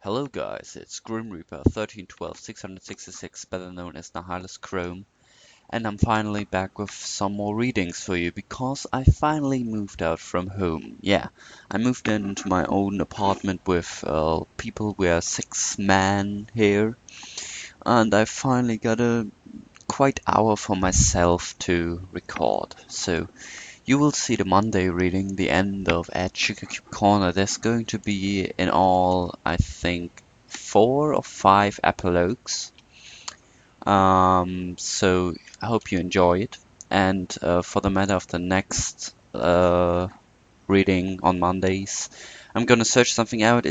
Hello guys, it's Grim Reaper 1312 better known as Nihilus Chrome, and I'm finally back with some more readings for you because I finally moved out from home. Yeah, I moved into my own apartment with people. We are 6 men here, and I finally got a quite hour for myself to record. So you will see the Monday reading, the end of at Sugarcube Corner. There's going to be in all, I think, 4 or 5 epilogues. So I hope you enjoy it. And for the matter of the next reading on Mondays, I'm gonna search something out.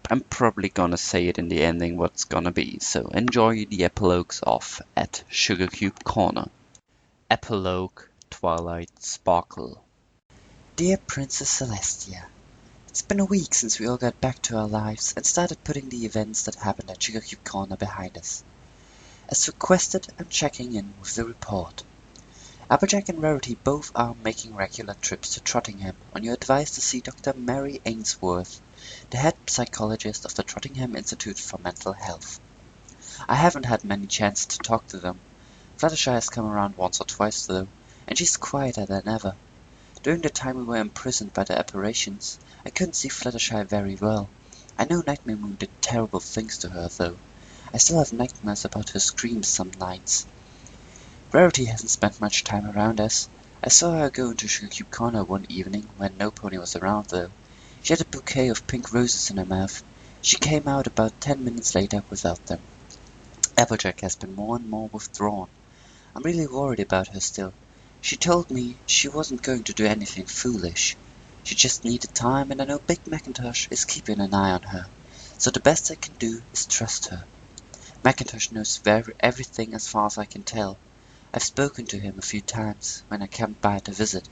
I'm probably gonna say it in the ending what's gonna be. So enjoy the epilogues of at Sugarcube Corner. Epilogue Twilight Sparkle. Dear Princess Celestia, it's been a week since we all got back to our lives and started putting the events that happened at Sugarcube Corner behind us. As requested, I'm checking in with the report. Applejack and Rarity both are making regular trips to Trottingham on your advice to see Dr. Mary Ainsworth, the head psychologist of the Trottingham Institute for Mental Health. I haven't had many chances to talk to them. Fluttershy has come around once or twice though, and she's quieter than ever. During the time we were imprisoned by the apparitions, I couldn't see Fluttershy very well. I know Nightmare Moon did terrible things to her, though. I still have nightmares about her screams some nights. Rarity hasn't spent much time around us. I saw her go into Sugarcube Corner one evening when no pony was around, though. She had a bouquet of pink roses in her mouth. She came out about 10 minutes later without them. Applejack has been more and more withdrawn. I'm really worried about her still. She told me she wasn't going to do anything foolish. She just needed time, and I know Big Macintosh is keeping an eye on her. So the best I can do is trust her. Macintosh knows everything as far as I can tell. I've spoken to him a few times when I came by to visit.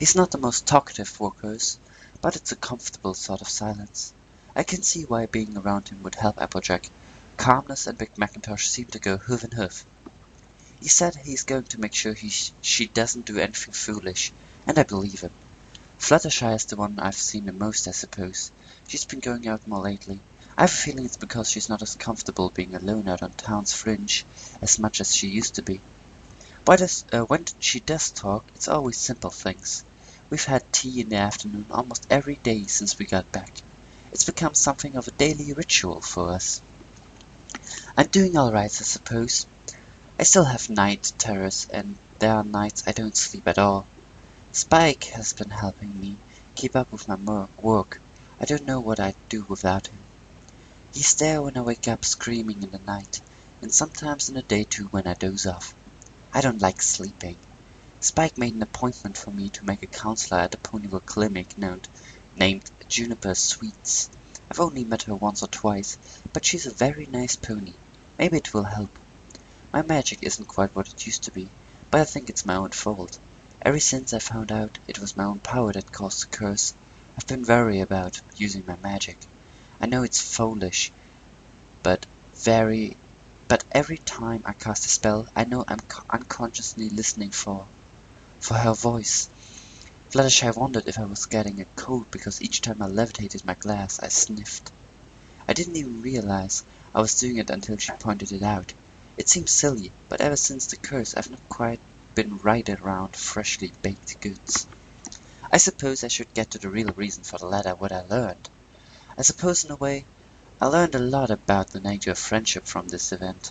He's not the most talkative of workers, but it's a comfortable sort of silence. I can see why being around him would help Applejack. Calmness and Big Macintosh seem to go hoof and hoof. He said he's going to make sure she doesn't do anything foolish, and I believe him. Fluttershy is the one I've seen the most, I suppose. She's been going out more lately. I have a feeling it's because she's not as comfortable being alone out on town's fringe as much as she used to be. When she does talk, it's always simple things. We've had tea in the afternoon almost every day since we got back. It's become something of a daily ritual for us. I'm doing all right, I suppose. I still have night terrors, and there are nights I don't sleep at all. Spike has been helping me keep up with my work. I don't know what I'd do without him. He's there when I wake up screaming in the night, and sometimes in the day too when I doze off. I don't like sleeping. Spike made an appointment for me to make a counselor at the Ponyville clinic named Juniper Sweets. I've only met her once or twice, but she's a very nice pony. Maybe it will help. My magic isn't quite what it used to be, but I think it's my own fault. Ever since I found out it was my own power that caused the curse, I've been wary about using my magic. I know it's foolish, but every time I cast a spell, I know I'm unconsciously listening for her voice. Fluttershy wondered if I was getting a cold because each time I levitated my glass, I sniffed. I didn't even realize I was doing it until she pointed it out. It seems silly, but ever since the curse, I've not quite been right around freshly baked goods. I suppose I should get to the real reason for the letter, what I learned. I suppose in a way, I learned a lot about the nature of friendship from this event.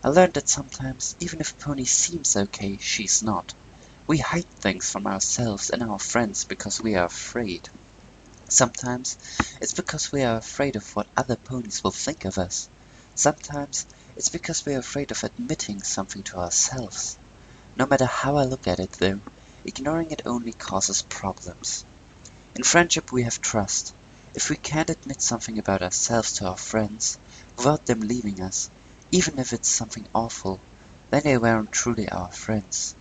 I learned that sometimes, even if Pony seems okay, she's not. We hide things from ourselves and our friends because we are afraid. Sometimes it's because we are afraid of what other ponies will think of us. Sometimes it's because we are afraid of admitting something to ourselves. No matter how I look at it, though, ignoring it only causes problems. In friendship we have trust. If we can't admit something about ourselves to our friends, without them leaving us, even if it's something awful, then they weren't truly our friends.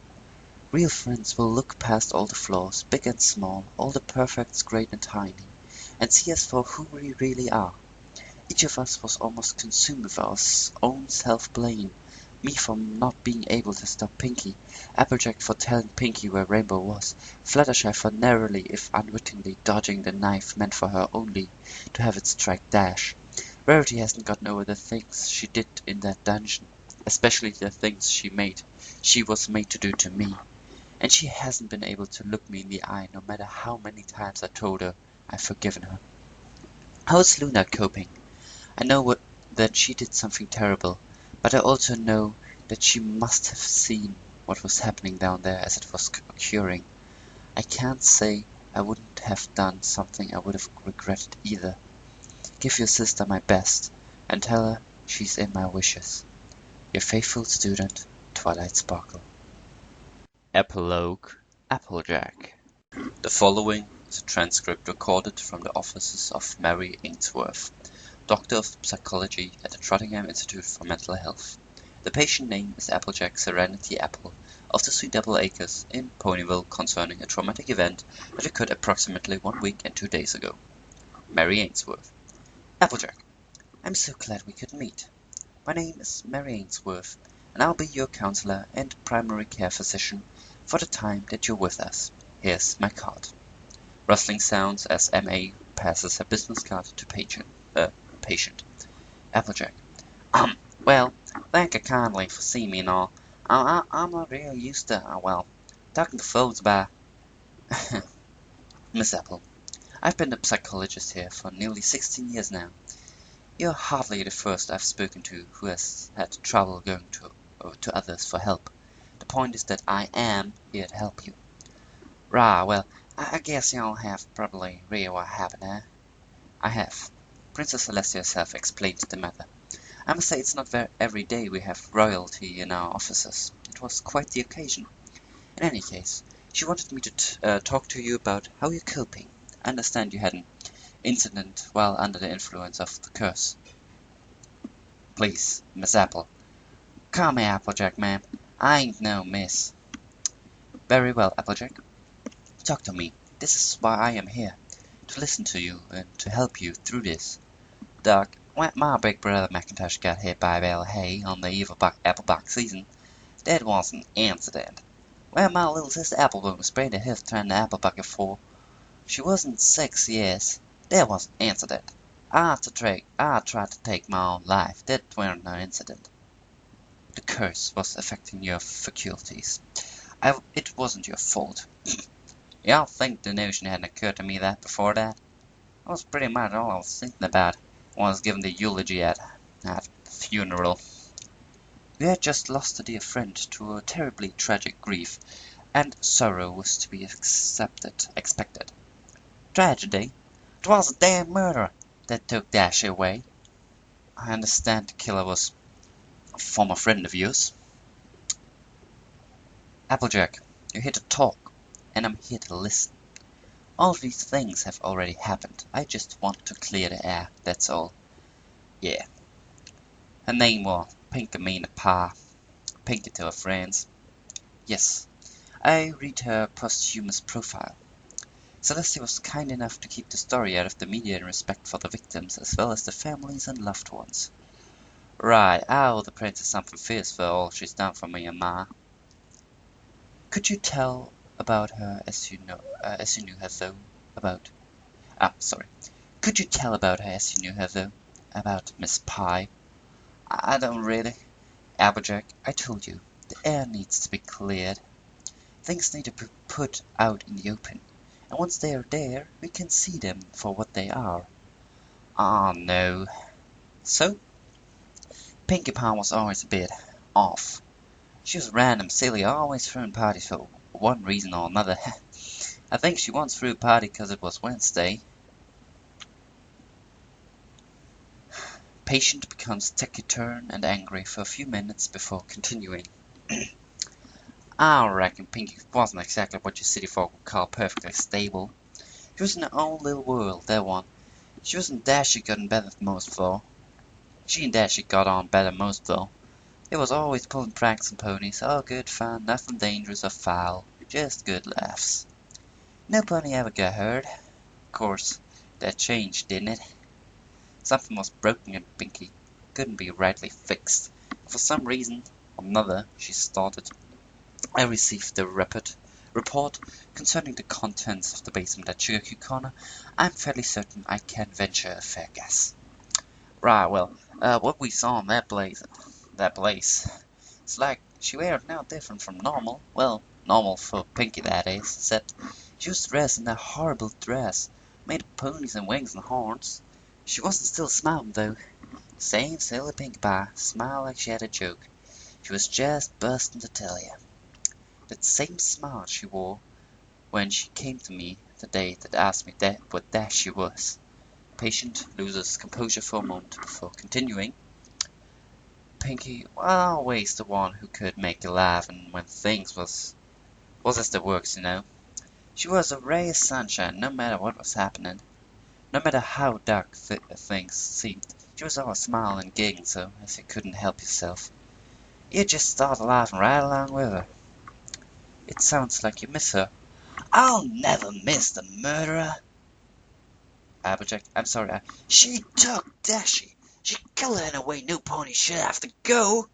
Real friends will look past all the flaws, big and small, all the perfects, great and tiny, and see us for who we really are. Each of us was almost consumed with our own self-blame. Me for not being able to stop Pinky, Applejack for telling Pinky where Rainbow was, Fluttershy for narrowly, if unwittingly, dodging the knife meant for her only to have it strike Dash, Rarity hasn't gotten over the things she did in that dungeon, especially the things she was made to do to me, and she hasn't been able to look me in the eye no matter how many times I told her I've forgiven her. How's Luna coping? I know that she did something terrible, but I also know that she must have seen what was happening down there as it was occurring. I can't say I wouldn't have done something I would have regretted either. Give your sister my best, and tell her she's in my wishes. Your faithful student, Twilight Sparkle. Epilogue, Applejack. The following is a transcript recorded from the offices of Mary Ainsworth, Doctor of Psychology at the Trottingham Institute for Mental Health. The patient name is Applejack Serenity Apple of the Sweet Apple Acres in Ponyville concerning a traumatic event that occurred approximately 1 week and 2 days ago. Mary Ainsworth. Applejack, I'm so glad we could meet. My name is Mary Ainsworth, and I'll be your counselor and primary care physician for the time that you're with us. Here's my card. Rustling sounds as M.A. passes her business card to patient. Applejack. Well, thank you kindly for seeing me and all. I'm not really used to, talking to folks by... Miss Apple, I've been a psychologist here for nearly 16 years now. You're hardly the first I've spoken to who has had trouble going to others for help. The point is that I am here to help you. Well, I guess y'all have probably read what happened, eh? I have. Princess Celestia herself explained the matter. I must say it's not every day we have royalty in our offices. It was quite the occasion. In any case, she wanted me to talk to you about how you're coping. I understand you had an incident while under the influence of the curse. Please, Miss Apple. Call me Applejack, ma'am. I ain't no miss. Very well, Applejack. Talk to me. This is why I am here. To listen to you and to help you through this. Doc, when my big brother Macintosh got hit by a bale of hay on the eve of apple box season, that was an incident. When my little sister Applebloom sprained her hip trying the apple bucket for, she wasn't 6 years. That was an incident. I tried to take my own life. That weren't no incident. The curse was affecting your faculties. It wasn't your fault. Y'all think the notion hadn't occurred to me that before that? That was pretty much all I was thinking about when I was giving the eulogy at the funeral. We had just lost a dear friend to a terribly tragic grief, and sorrow was to be expected. Tragedy? It was a damn murderer that took Dash away. I understand the killer was a former friend of yours. Applejack, you're here to talk, and I'm here to listen. All of these things have already happened. I just want to clear the air, that's all. Yeah. Her name was Pinky Mean Pa. Pinky to her friends. Yes, I read her posthumous profile. Celestia was kind enough to keep the story out of the media in respect for the victims, as well as the families and loved ones. Right, I owe the princess something fierce for all she's done for me and Ma. Could you tell about her as you knew her though? Could you tell about her as you knew her though? About Miss Pye? I don't really. Applejack, I told you, the air needs to be cleared. Things need to be put out in the open, and once they are there, we can see them for what they are. Ah, no. So? Pinkie Pie was always a bit off. She was random, silly, always throwing parties for one reason or another. I think she once threw a party because it was Wednesday. Patient becomes taciturn and angry for a few minutes before continuing. I reckon Pinkie wasn't exactly what you city folk would call perfectly stable. She was in her own little world, that one. She wasn't Dashy gotten better than most, though. She and Dashy got on better than most, though. It was always pulling pranks on ponies, all good fun, nothing dangerous or foul, just good laughs. No pony ever got hurt. Of course, that changed, didn't it? Something was broken in Pinkie, couldn't be rightly fixed. For some reason or another, she started. I received the report concerning the contents of the basement at Sugarcube Corner. I'm fairly certain I can venture a fair guess. Right, well, what we saw in that place, it's like she were no different from normal. Well, normal for Pinky, that is, except she was dressed in that horrible dress, made of ponies and wings and horns. She wasn't still smiling, though. Same silly Pinkie Pie, smile like she had a joke. She was just bursting to tell you. That same smile she wore when she came to me the day that asked me what dash she was. Patient loses composure for a moment before continuing. Pinky was always the one who could make you laugh, and when things was as the works, you know. She was a ray of sunshine no matter what was happening. No matter how dark things seemed, she was always smiling and giggling so as you couldn't help yourself. You just started laughing right along with her. It sounds like you miss her. I'll never miss the murderer. Applejack, I'm sorry, she took Dashy. She killed her in a way no pony should have to go.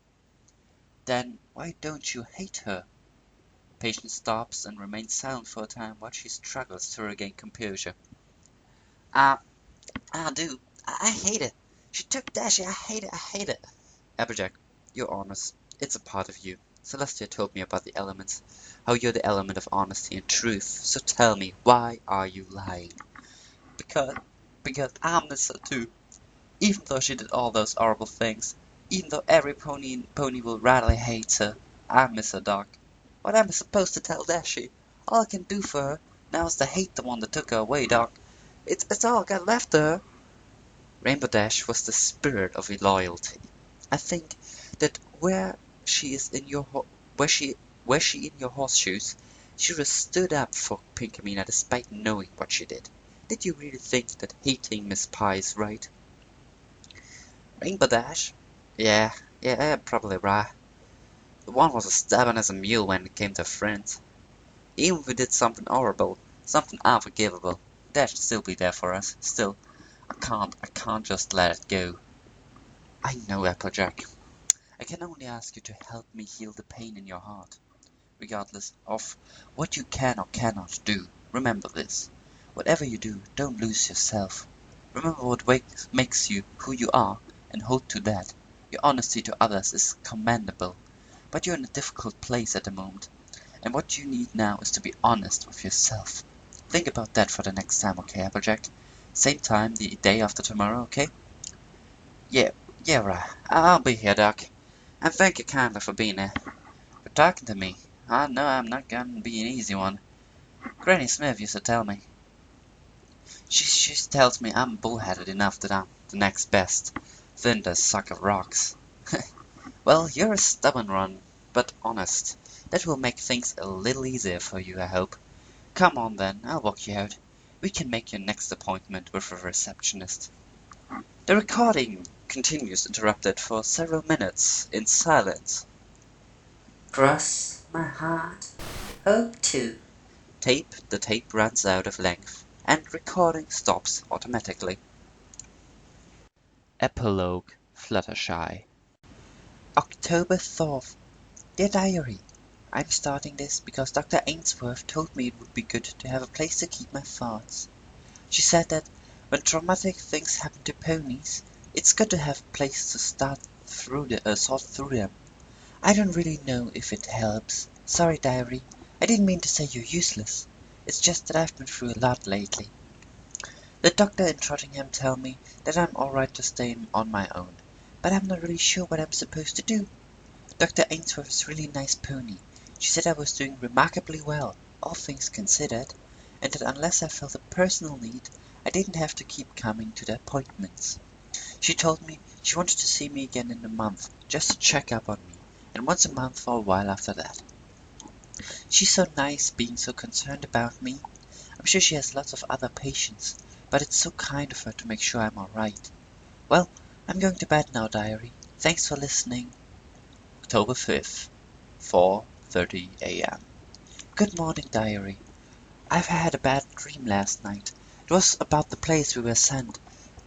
Then why don't you hate her? Patience stops and remains silent for a time while she struggles to regain composure. I do. I hate it. She took Dashy. I hate it. I hate it. Applejack, you're honest. It's a part of you. Celestia told me about the elements, how you're the element of honesty and truth. So tell me, why are you lying? Because I miss her too. Even though she did all those horrible things, even though every pony will Rarity hates her, I miss her, Doc. What am I supposed to tell Dashy? All I can do for her now is to hate the one that took her away, Doc. It's all I got left of her. Rainbow Dash was the spirit of loyalty. I think that where she in your horseshoes, she would have stood up for Pinkamena despite knowing what she did. Did you really think that hating Miss Pie is right? Rainbow Dash? Yeah, probably right. The one was as stubborn as a mule when it came to friends. Even if we did something horrible, something unforgivable, Dash would still be there for us. Still, I can't just let it go. I know, Applejack. I can only ask you to help me heal the pain in your heart, regardless of what you can or cannot do. Remember this. Whatever you do, don't lose yourself. Remember what makes you who you are, and hold to that. Your honesty to others is commendable, but you're in a difficult place at the moment, and what you need now is to be honest with yourself. Think about that for the next time, okay, Applejack? Same time, the day after tomorrow, okay? Yeah, right. I'll be here, Doc. And thank you kindly for being there. For talking to me. I know I'm not gonna be an easy one. Granny Smith used to tell me. She tells me I'm bullheaded enough that I'm the next best. Then the suck of rocks. Well, you're a stubborn one, but honest. That will make things a little easier for you, I hope. Come on then, I'll walk you out. We can make your next appointment with a receptionist. The recording continues interrupted for several minutes in silence. Cross my heart, hope to. The tape runs out of length, and recording stops automatically. Epilogue, Fluttershy. October 4th. Dear Diary, I'm starting this because Dr. Ainsworth told me it would be good to have a place to keep my thoughts. She said that when traumatic things happen to ponies, it's good to have a place to sort through them. I don't really know if it helps. Sorry, Diary. I didn't mean to say you're useless. It's just that I've been through a lot lately. The doctor in Trottingham told me that I'm alright to stay on my own, but I'm not really sure what I'm supposed to do. Dr. Ainsworth is a really nice pony. She said I was doing remarkably well, all things considered, and that unless I felt a personal need, I didn't have to keep coming to the appointments. She told me she wanted to see me again in a month, just to check up on me, and once a month for a while after that. She's so nice, being so concerned about me. I'm sure she has lots of other patients, but it's so kind of her to make sure I'm alright. Well, I'm going to bed now, Diary. Thanks for listening. October 5th, 4:30 a.m. Good morning, Diary. I've had a bad dream last night. It was about the place we were sent.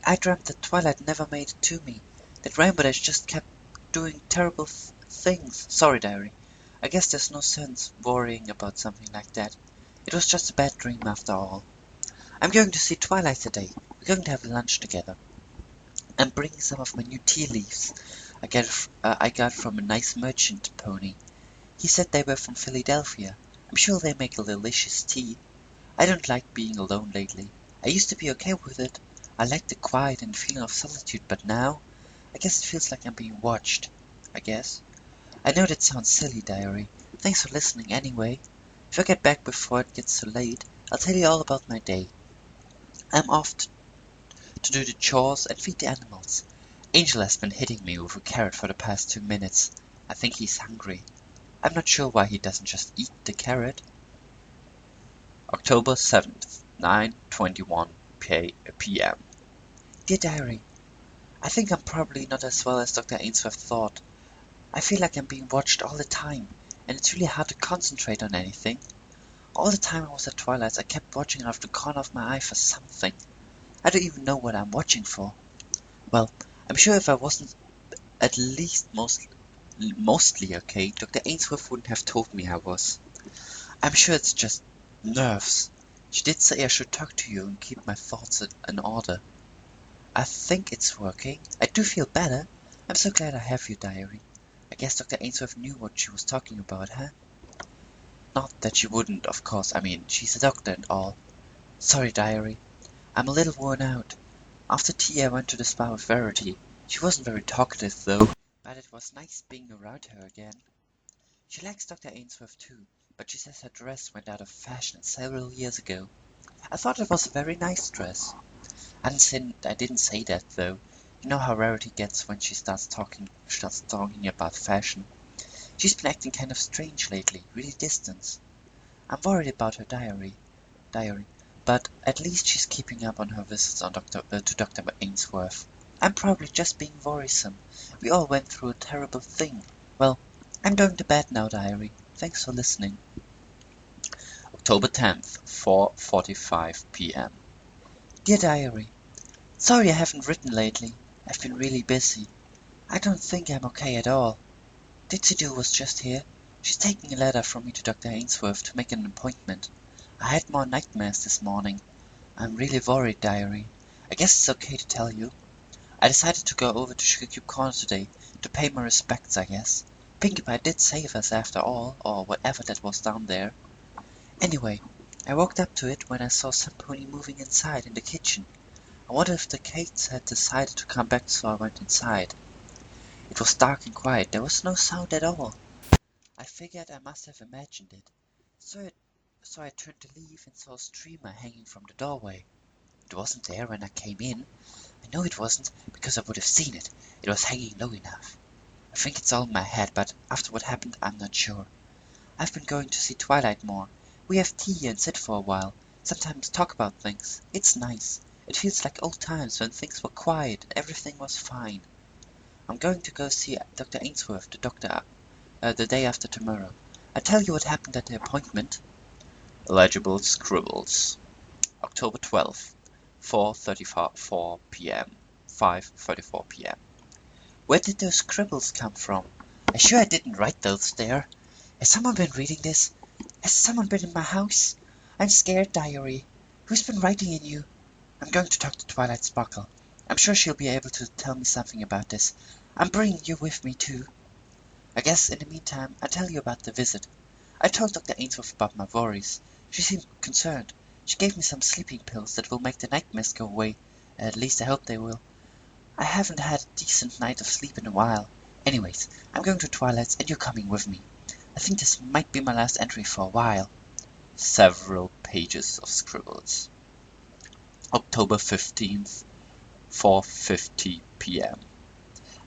I dreamt that Twilight never made it to me, that Rainbow Dash just kept doing terrible things. Sorry, Diary. I guess there's no sense worrying about something like that. It was just a bad dream after all. I'm going to see Twilight today. We're going to have lunch together. I'm bringing some of my new tea leaves I got from a nice merchant pony. He said they were from Philadelphia. I'm sure they make a delicious tea. I don't like being alone lately. I used to be okay with it. I liked the quiet and feeling of solitude, but now I guess it feels like I'm being watched. I guess. I know that sounds silly, Diary. Thanks for listening anyway. If I get back before it gets too late, I'll tell you all about my day. I'm off to do the chores and feed the animals. Angel has been hitting me with a carrot for the past 2 minutes. I think he's hungry. I'm not sure why he doesn't just eat the carrot. October 7th, 9:21 p.m. Dear Diary, I think I'm probably not as well as Dr. Ainsworth thought. I feel like I'm being watched all the time, and it's really hard to concentrate on anything. All the time I was at Twilight, I kept watching out of the corner of my eye for something. I don't even know what I'm watching for. Well, I'm sure if I wasn't at least mostly okay, Dr. Ainsworth wouldn't have told me I was. I'm sure it's just nerves. She did say I should talk to you and keep my thoughts in order. I think it's working. I do feel better. I'm so glad I have you, Diary. I guess Dr. Ainsworth knew what she was talking about, huh? Not that she wouldn't, of course. I mean, she's a doctor and all. Sorry, Diary. I'm a little worn out. After tea I went to the spa with Rarity. She wasn't very talkative, though, but it was nice being around her again. She likes Dr. Ainsworth too, but she says her dress went out of fashion several years ago. I thought it was a very nice dress. I didn't say that, though. You know how Rarity gets when she starts talking about fashion. She's been acting kind of strange lately, really distant. I'm worried about her diary, but at least she's keeping up on her visits to Dr. Ainsworth. I'm probably just being worrisome. We all went through a terrible thing. Well, I'm going to bed now, Diary. Thanks for listening. October 10th, 4:45 p.m. Dear Diary, sorry I haven't written lately. I've been really busy. I don't think I'm okay at all. Ditsy Doo was just here. She's taking a letter from me to Dr. Ainsworth to make an appointment. I had more nightmares this morning. I'm really worried, Diary. I guess it's okay to tell you. I decided to go over to Sugarcube Corner today to pay my respects, I guess. Pinkie Pie did save us after all, or whatever that was down there. Anyway, I walked up to it when I saw some pony moving inside in the kitchen. I wondered if the cats had decided to come back, so I went inside. It was dark and quiet. There was no sound at all. I figured I must have imagined it. So I turned to leave and saw a streamer hanging from the doorway. It wasn't there when I came in. I know it wasn't, because I would have seen it. It was hanging low enough. I think it's all in my head, but after what happened, I'm not sure. I've been going to see Twilight more. We have tea and sit for a while. Sometimes talk about things. It's nice. It feels like old times when things were quiet and everything was fine. I'm going to go see Dr. Ainsworth, the day after tomorrow. I'll tell you what happened at the appointment. Illegible scribbles. October 12th, 4:34 p.m. 5:34 p.m. Where did those scribbles come from? I'm sure I didn't write those there. Has someone been reading this? Has someone been in my house? I'm scared, Diary. Who's been writing in you? I'm going to talk to Twilight Sparkle. I'm sure she'll be able to tell me something about this. I'm bringing you with me, too. I guess in the meantime, I'll tell you about the visit. I told Dr. Ainsworth about my worries. She seemed concerned. She gave me some sleeping pills that will make the nightmares go away. At least I hope they will. I haven't had a decent night of sleep in a while. Anyways, I'm going to Twilight's and you're coming with me. I think this might be my last entry for a while. Several pages of scribbles. October 15th, 4:50 p.m.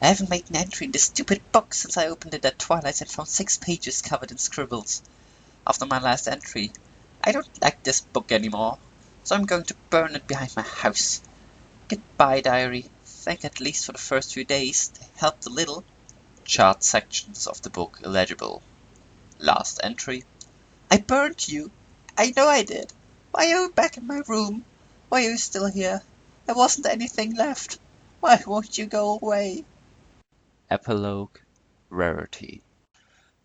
I haven't made an entry in this stupid book since I opened it at Twilight and found 6 pages covered in scribbles. After my last entry, I don't like this book anymore, so I'm going to burn it behind my house. Goodbye, Diary. Thank at least for the first few days. They helped a little. Chart sections of the book illegible. Last entry. I burned you. I know I did. Why are you back in my room? Why are you still here? There wasn't anything left. Why won't you go away? Epilogue. Rarity.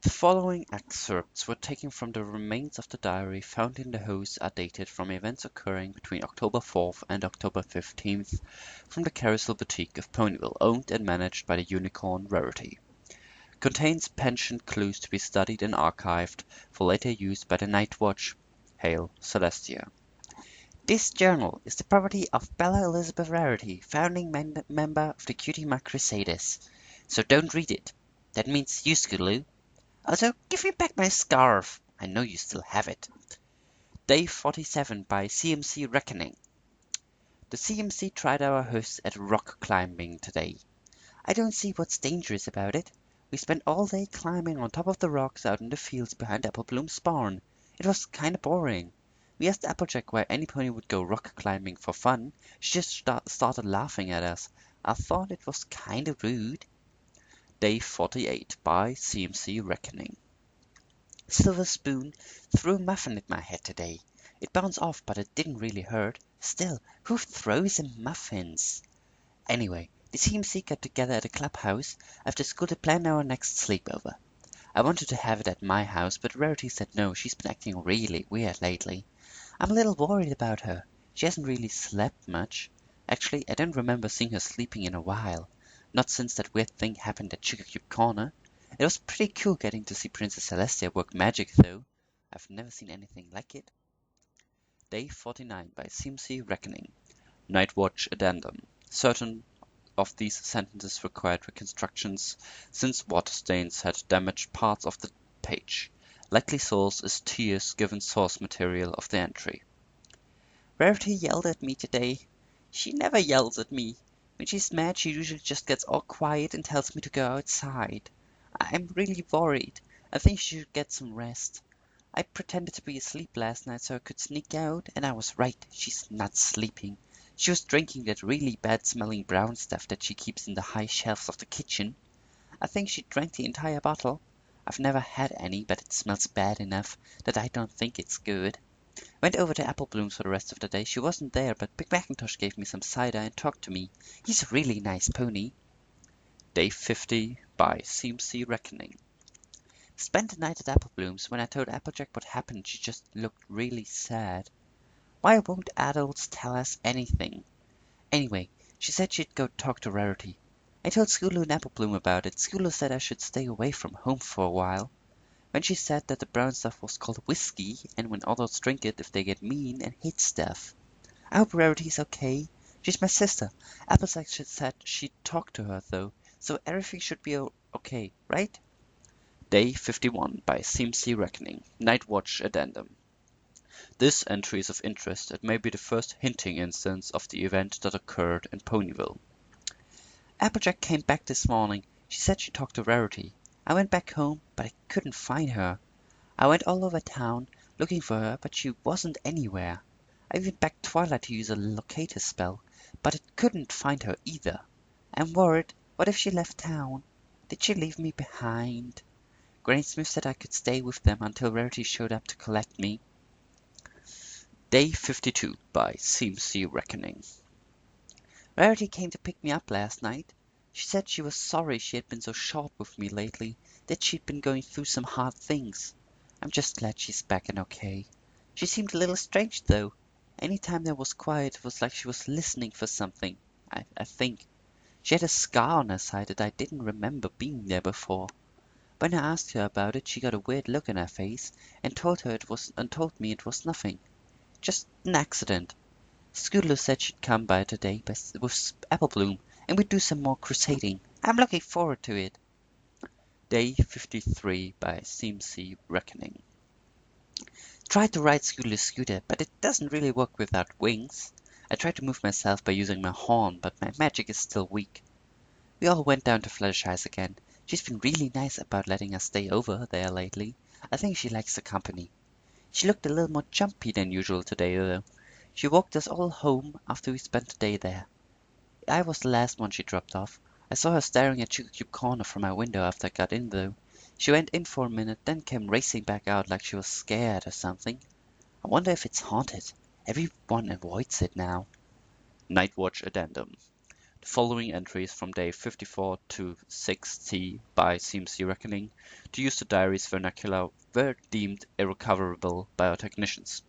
The following excerpts were taken from the remains of the diary found in the house are dated from events occurring between October 4th and October 15th from the Carousel Boutique of Ponyville, owned and managed by the unicorn Rarity. Contains penchant clues to be studied and archived for later use by the Night Watch. Hail, Celestia. This journal is the property of Bella Elizabeth Rarity, founding member of the Cutie Mark Crusaders. So don't read it. That means you, Scootaloo. Also, give me back my scarf. I know you still have it. Day 47 by CMC Reckoning. The CMC tried our hosts at rock climbing today. I don't see what's dangerous about it. We spent all day climbing on top of the rocks out in the fields behind Applebloom's barn. It was kinda boring. We asked Applejack why any pony would go rock climbing for fun. She just started laughing at us. I thought it was kinda rude. Day 48 by CMC Reckoning. Silver Spoon threw a muffin at my head today. It bounced off, but it didn't really hurt. Still, who throws muffins? Anyway, the CMC got together at the clubhouse after school to plan our next sleepover. I wanted to have it at my house, but Rarity said no. She's been acting really weird lately. I'm a little worried about her. She hasn't really slept much. Actually, I don't remember seeing her sleeping in a while. Not since that weird thing happened at Sugarcube Corner. It was pretty cool getting to see Princess Celestia work magic, though. I've never seen anything like it. Day 49 by CMC Reckoning. Night Watch Addendum. Certain of these sentences required reconstructions, since water stains had damaged parts of the page. Likely source is Tears given source material of the entry. Rarity yelled at me today. She never yells at me. When she's mad, she usually just gets all quiet and tells me to go outside. I'm really worried. I think she should get some rest. I pretended to be asleep last night so I could sneak out, and I was right. She's not sleeping. She was drinking that really bad-smelling brown stuff that she keeps in the high shelves of the kitchen. I think she drank the entire bottle. I've never had any, but it smells bad enough that I don't think it's good. Went over to Applebloom's for the rest of the day. She wasn't there, but Big Macintosh gave me some cider and talked to me. He's a really nice pony. Day 50 by CMC Reckoning. Spent the night at Applebloom's. When I told Applejack what happened, she just looked really sad. Why won't adults tell us anything? Anyway, she said she'd go talk to Rarity. I told Scootaloo and Applebloom about it. Scootaloo said I should stay away from home for a while. When she said that the brown stuff was called whiskey, and when adults drink it if they get mean and hit stuff. I hope Rarity's okay. She's my sister. Applejack said she'd talk to her, though, so everything should be okay, right? Day 51 by CMC Reckoning. Night Watch Addendum. This entry is of interest. It may be the first hinting instance of the event that occurred in Ponyville. Applejack came back this morning. She said she talked to Rarity. I went back home, but I couldn't find her. I went all over town looking for her, but she wasn't anywhere. I even begged Twilight to use a locator spell, but it couldn't find her either. I'm worried. What if she left town? Did she leave me behind? Granny Smith said I could stay with them until Rarity showed up to collect me. Day 52 by CMC Reckoning. Rarity came to pick me up last night. She said she was sorry she had been so short with me lately, that she'd been going through some hard things. I'm just glad she's back and okay. She seemed a little strange, though. Any time there was quiet, it was like she was listening for something, I think. She had a scar on her side that I didn't remember being there before. When I asked her about it, she got a weird look on her face and told me it was nothing. Just an accident. Scootaloo said she'd come by today with Applebloom, and we'd do some more crusading. I'm looking forward to it. Day 53 by CMC Reckoning. Tried to ride Scootaloo's scooter, but it doesn't really work without wings. I tried to move myself by using my horn, but my magic is still weak. We all went down to Fluttershy's again. She's been really nice about letting us stay over there lately. I think she likes the company. She looked a little more jumpy than usual today, though. She walked us all home after we spent the day there. I was the last one she dropped off. I saw her staring at Sugarcube Corner from my window after I got in, though. She went in for a minute, then came racing back out like she was scared or something. I wonder if it's haunted. Everyone avoids it now. Night Watch Addendum. The following entries from day 54 to 60 by CMC Reckoning to use the diary's vernacular were deemed irrecoverable by our technicians.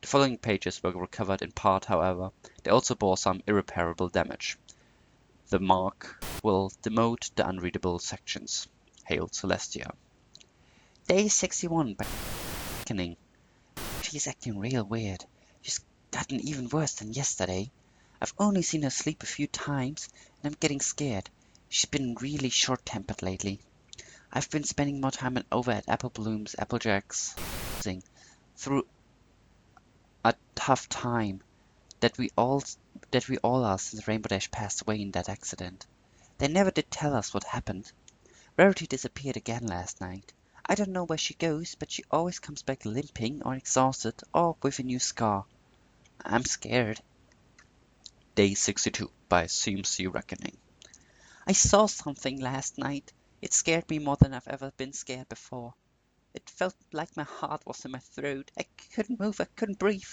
The following pages were recovered in part, however. They also bore some irreparable damage. The mark will demote the unreadable sections. Hail Celestia. Day 61 by Reckoning. She's acting real weird. She's gotten even worse than yesterday. I've only seen her sleep a few times, and I'm getting scared. She's been really short-tempered lately. I've been spending more time over at Applejack's, through a tough time that we all are since Rainbow Dash passed away in that accident. They never did tell us what happened. Rarity disappeared again last night. I don't know where she goes, but she always comes back limping or exhausted or with a new scar. I'm scared. Day 62 by CMC Reckoning. I saw something last night. It scared me more than I've ever been scared before. It felt like my heart was in my throat. I couldn't move, I couldn't breathe.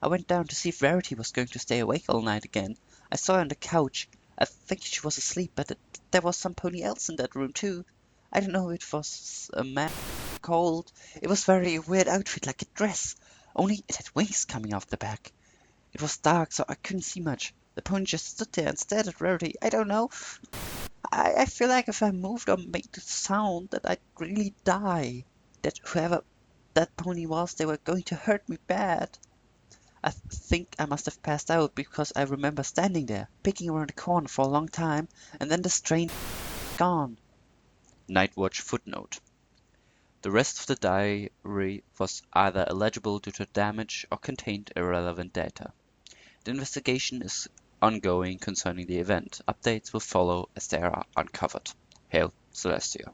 I went down to see if Rarity was going to stay awake all night again. I saw her on the couch. I think she was asleep, but there was some pony else in that room too. I don't know if it was a man cold. It was very weird outfit, like a dress. Only it had wings coming off the back. It was dark, so I couldn't see much. The pony just stood there and stared at Rarity. I don't know. I feel like if I moved or made a sound that I'd really die. That whoever that pony was, they were going to hurt me bad. I think I must have passed out because I remember standing there, peeking around the corner for a long time, and then the strain gone. Nightwatch footnote. The rest of the diary was either illegible due to damage or contained irrelevant data. The investigation is ongoing concerning the event. Updates will follow as they are uncovered. Hail Celestia.